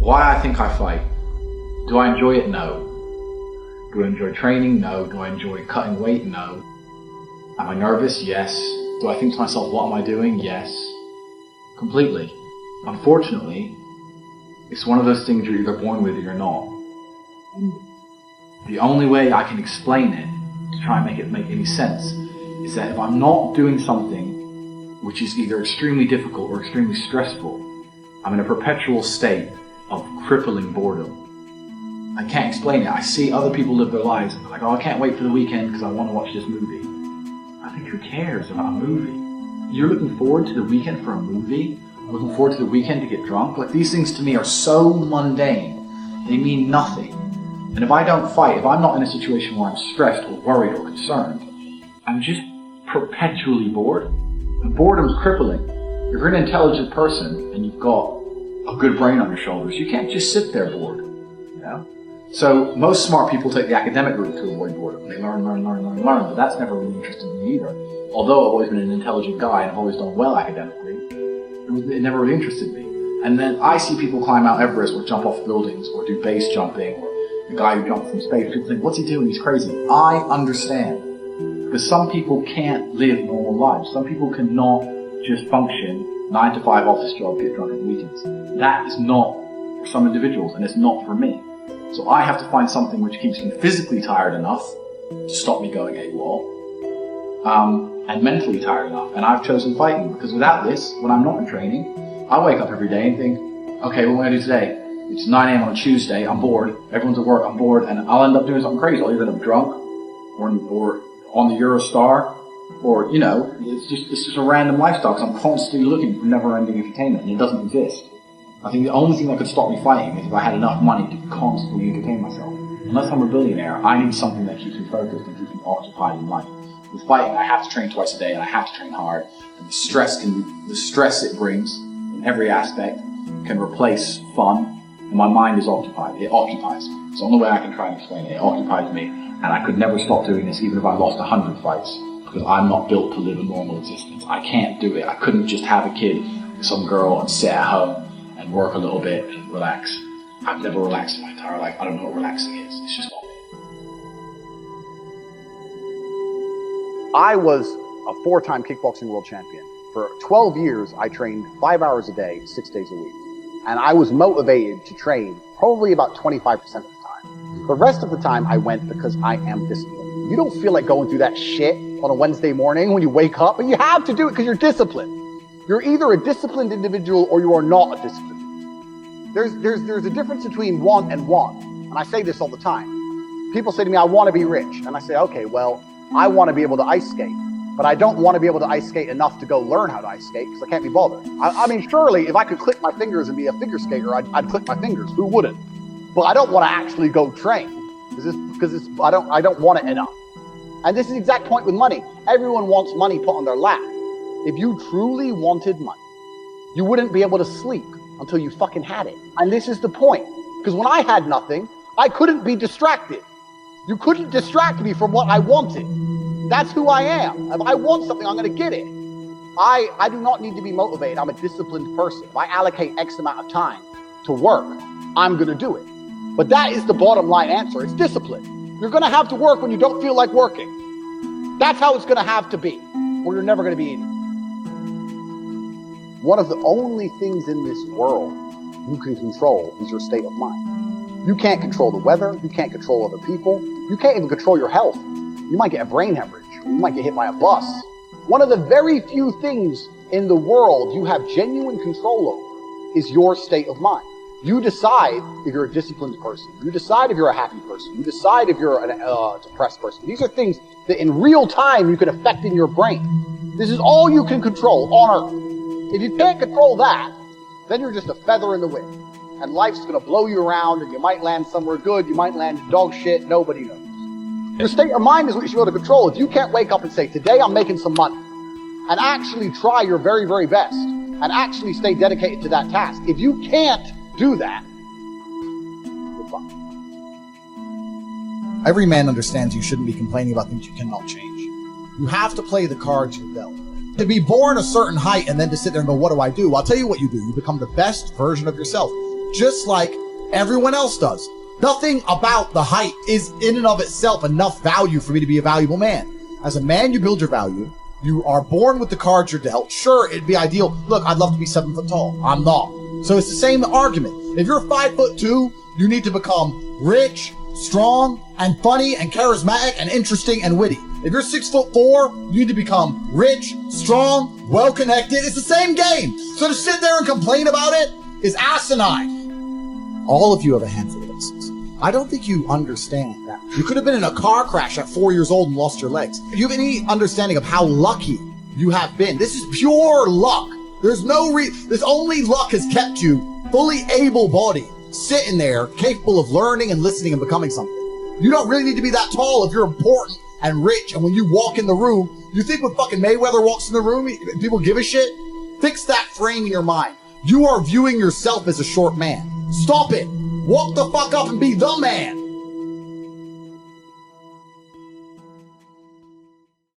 Why I think I fight. Do I enjoy it? No. Do I enjoy training? No. Do I enjoy cutting weight? No. Am I nervous? Yes. Do I think to myself, what am I doing? Yes. Completely. Unfortunately, it's one of those things you're either born with or you're not. And the only way I can explain it, to try and make it make any sense, is that if I'm not doing something which is either extremely difficult or extremely stressful, I'm in a perpetual state of crippling boredom. I can't explain it. I see other people live their lives and they're like, oh, I can't wait for the weekend because I want to watch this movie. I think, who cares about a movie? You're looking forward to the weekend for a movie? Looking forward to the weekend to get drunk? Like, these things to me are so mundane. They mean nothing. And if I don't fight, if I'm not in a situation where I'm stressed or worried or concerned, I'm just perpetually bored. And boredom's crippling. If you're an intelligent person and you've got a good brain on your shoulders, you can't just sit there bored. You know? So most smart people take the academic route to avoid boredom. They learn, but that's never really interested me either. Although I've always been an intelligent guy and I've always done well academically, it never really interested me. And then I see people climb Mount Everest or jump off buildings or do base jumping, or the guy who jumped from space. People think, what's he doing? He's crazy. I understand. Because some people can't live normal lives. Some people cannot just function 9 to 5 office job, get drunk on weekends. That is not for some individuals, and it's not for me. So I have to find something which keeps me physically tired enough to stop me going AWOL, and mentally tired enough. And I've chosen fighting, because without this, when I'm not in training, I wake up every day and think, okay, what am I going to do today? It's 9 a.m. on a Tuesday, I'm bored, everyone's at work, I'm bored, and I'll end up doing something crazy. I'll either end up drunk, or on the Eurostar, or, you know, it's just a random lifestyle, because I'm constantly looking for never-ending entertainment, and it doesn't exist. I think the only thing that could stop me fighting is if I had enough money to constantly entertain myself. Unless I'm a billionaire, I need something that keeps me focused and keeps me occupied in life. With fighting, I have to train twice a day, and I have to train hard, and the stress it brings in every aspect can replace fun, and my mind is occupied. It occupies me. It's the only way I can try and explain it. It occupies me, and I could never stop doing this even if I lost 100 fights, because I'm not built to live a normal existence. I can't do it. I couldn't just have a kid with some girl and sit at home and work a little bit and relax. I've never relaxed in my entire life. I don't know what relaxing is. It's just not me. I was a 4-time kickboxing world champion. For 12 years, I trained 5 hours a day, 6 days a week. And I was motivated to train probably about 25% of the time. The rest of the time, I went because I am disciplined. You don't feel like going through that shit on a Wednesday morning when you wake up, but you have to do it because you're disciplined. You're either a disciplined individual or you are not a disciplined. There's a difference between want and want. And I say this all the time. People say to me, I want to be rich. And I say, okay, well, I want to be able to ice skate. But I don't want to be able to ice skate enough to go learn how to ice skate because I can't be bothered. I mean, surely if I could click my fingers and be a figure skater, I'd click my fingers. Who wouldn't? But I don't want to actually go train because I don't want it enough. And this is the exact point with money. Everyone wants money put on their lap. If you truly wanted money, you wouldn't be able to sleep until you fucking had it. And this is the point. Because when I had nothing, I couldn't be distracted. You couldn't distract me from what I wanted. That's who I am. If I want something, I'm going to get it. I do not need to be motivated. I'm a disciplined person. If I allocate X amount of time to work, I'm going to do it. But that is the bottom line answer. It's discipline. You're going to have to work when you don't feel like working. That's how it's going to have to be, or you're never going to be eating. One of the only things in this world you can control is your state of mind. You can't control the weather. You can't control other people. You can't even control your health. You might get a brain hemorrhage. You might get hit by a bus. One of the very few things in the world you have genuine control over is your state of mind. You decide if you're a disciplined person. You decide if you're a happy person. You decide if you're a depressed person. These are things that in real time you can affect in your brain. This is all you can control on Earth. If you can't control that, then you're just a feather in the wind. And life's going to blow you around, and you might land somewhere good, you might land in dog shit, nobody knows. Your state of mind is what you should be able to control. If you can't wake up and say, today I'm making some money, and actually try your very, very best, and actually stay dedicated to that task, if you can't do that, you're fucked. Every man understands you shouldn't be complaining about things you cannot change. You have to play the cards you're dealt. To be born a certain height and then to sit there and go, what do? I'll tell you what you do. You become the best version of yourself. just like everyone else does. Nothing about the height is in and of itself enough value for me to be a valuable man. As a man, you build your value. You are born with the cards you're dealt. Sure, it'd be ideal. Look, I'd love to be 7 foot tall. I'm not. So it's the same argument. If you're 5'2", you need to become rich, strong, and funny, and charismatic, and interesting, and witty. If you're 6'4", you need to become rich, strong, well-connected. It's the same game. So to sit there and complain about it is asinine. All of you have a handful of aces. I don't think you understand that. You could have been in a car crash at 4 years old and lost your legs. Do you have any understanding of how lucky you have been? This is pure luck. There's no this only luck has kept you fully able-bodied, sitting there, capable of learning and listening and becoming something. You don't really need to be that tall if you're important and rich, and when you walk in the room, you think when fucking Mayweather walks in the room, people give a shit? Fix that frame in your mind. You are viewing yourself as a short man. Stop it. Walk the fuck up and be the man.